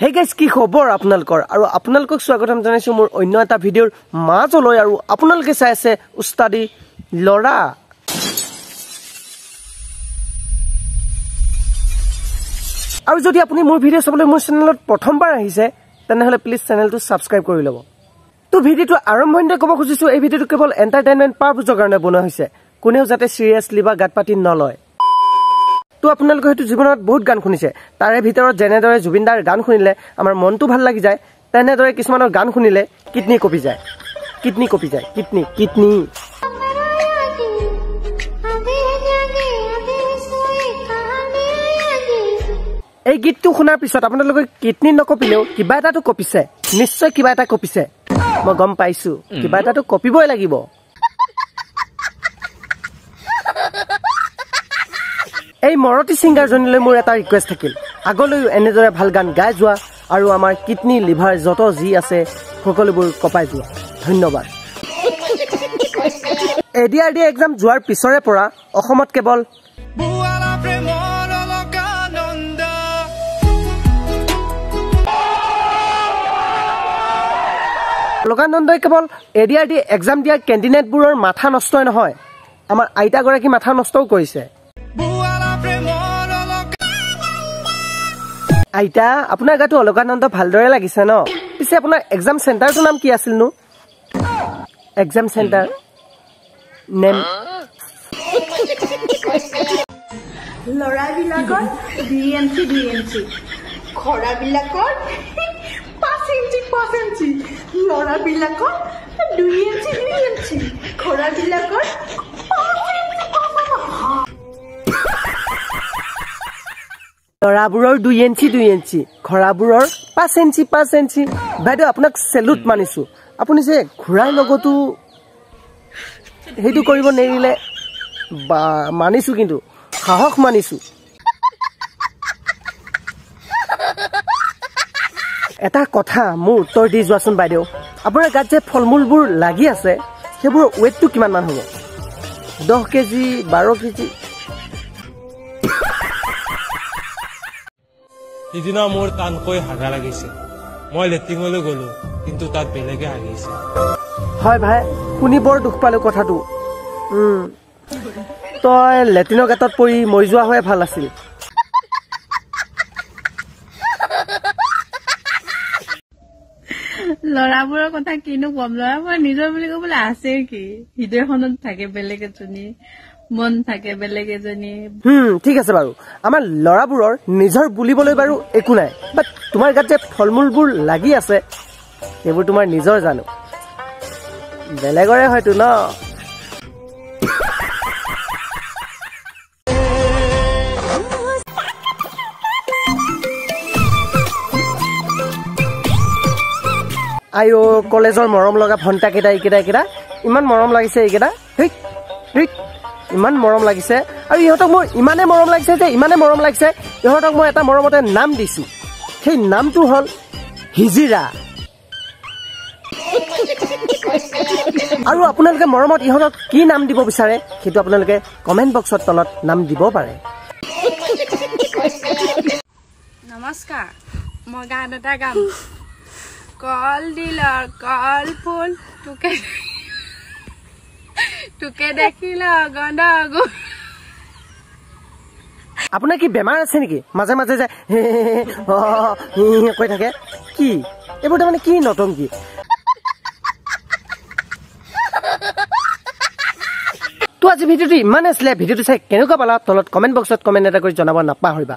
Hey guys, কি খবৰ আপোনালোকৰ আৰু আপোনালোকক স্বাগতম জনাইছো মোৰ অন্য এটা ভিডিঅৰ মাজলৈ আৰু আপোনালোকে চাই আছে উস্তাদি লৰা আৰু যদি আপুনি মোৰ ভিডিঅ চাবলৈ মোৰ চেনেলত প্ৰথমবাৰ আহিছে তেনেহলে প্লিজ চেনেলটো সাবস্ক্ৰাইব কৰি লব তো ভিডিঅটো আৰম্ভণিতে ক'ব খুজিছো এই ভিডিঅটো কেৱল এন্টাৰটেইনমেন্ট পাৰপজৰ কাৰণে বনোৱা হৈছে কোনেও যাতে সিৰিয়াসলি বা গাতপাতি নলয় তো আপোনালোকে হেতু জীৱনত বহুত গান শুনিছে তাৰে ভিতৰত জেনেদৰে জুবিনদাৰ গান শুনিলে আমাৰ মনটো ভাল লাগি যায় তেনেদৰে কিছুমানৰ গান শুনিলে কিডনি কপি যায় কিডনি এই গীতটো শুনাৰ পিছত আপোনালোকে কিডনি নকপিলেও কিবা এটাটো কপিছে নিশ্চয় কিবা এটা কপিছে মই গম পাইছো কিবা এটাটো কপিবই লাগিব এই মৰতি সিঙ্গাৰ জনিলৈ মোৰ এটা ৰিকুৱেষ্ট থাকিল আগলৈ এনেদৰে ভাল গান গাই যোৱা আৰু আমাৰ কিডনি লিভাৰ যত জি আছে সকলোবোৰ কপাই যোৱা ধন্যবাদ এডিআৰডি এক্সাম যোৱাৰ পিছৰে পৰা অসমত কেৱল লোকানন্দই কেৱল এডিআৰডি এক্সাম দিয়া কেণ্ডিডেটবোৰৰ মাথা নষ্টই নহয় আমাৰ আইতা গৰাকী মাথা নষ্টও কৰিছে আইতা আপোনাৰ গাটো অলকানন্দ ভালদৰে লাগিছে ন পিছে আপোনাৰ এক্সাম চেণ্টাৰটোৰ নাম কি আছিল নো এক্সাম চেণ্টাৰ নেম লৰাবিলাকৰ ডিএনচি খৰাবিলাকৰ 5 ইঞ্চি লৰাবিলাকৰ 2 ইঞ্চি খৰাবিলাকৰ 5 লৰাবোৰৰ 2 ইঞ্চি খৰাবোৰৰ 5 ইঞ্চি বাইদেউ আপোনাক সেলুট মানিছো আপুনি যে ঘুৰাই লগতো হেতু কৰিব নেৰিলে বা মানিছো কিন্তু সাহস মানিছো এটা কথা মোৰ উত্তৰ দি যোৱাচোন বাইদেউ আপোনাৰ গাত যে ফলমূলবোৰ লাগি আছে সেইবোৰ ওয়েটটো কিমান মান হ'ব 10 কেজি 12 কেজি সিদিনা মোৰ টানকৈ হাগা লাগিছে মই লেট্ৰিনলৈ গলো কিন্তু তাত বেলেগে হাগিছে হয় ভাই শুনি বৰ দুখ পালো কথাটো তই লেট্ৰিনৰ গাঁতত পৰি মৰি যোৱা হৈ ভাল আছিল লৰাবোৰৰ কথা কিনো কম লৰাবোৰ নিজৰ বুলি ক'বলৈ আছে কি হৃদয়খনত থাকে বেলেগ এজনী মন থাকে বেলেগ এজনী ঠিক আছে বাৰু আমাৰ লৰাবোৰৰ নিজৰ বুলিবলৈ বাৰু একো নাই বাট তোমাৰ গাত যে ফলমূলবোৰ লাগি আছে এইবোৰ তোমাৰ নিজৰ জানো বেলেগৰে হয়তো ন আইও কলেজৰ মৰম লগা ভণ্টা কেইটা ইমান মৰম লাগিছে এইকেইটা ইমান মৰম লাগিছে আৰু ইহঁতক মোৰ ইমানে মৰম লাগিছে ইহঁতক মই এটা মৰমতে নাম দিছো সেই নামটো হল হিজিৰা আৰু আপোনালোকে মৰমত ইহঁতক কি নাম দিব বিচাৰে সেইটো আপোনালোকে কমেন্ট বক্সত তলত নাম দিব পাৰে নমস্কাৰ মই গান এটা গাম কল দিলৰ কল ফুল তোকে দেখিল গন্ধ আপোনাৰ কি বেমাৰ আছে নেকি মাজে মাজে যে কৈ থাকে কি এইবোৰ তাৰমানে কি নতংকি তো আজি ভিডিঅ'টো ইমান আছিলে ভিডিঅ'টো চাই কেনেকুৱা পালা তলত কমেন্ট বক্সত কমেন্ট এটা কৰি জনাব নাপাহৰিবা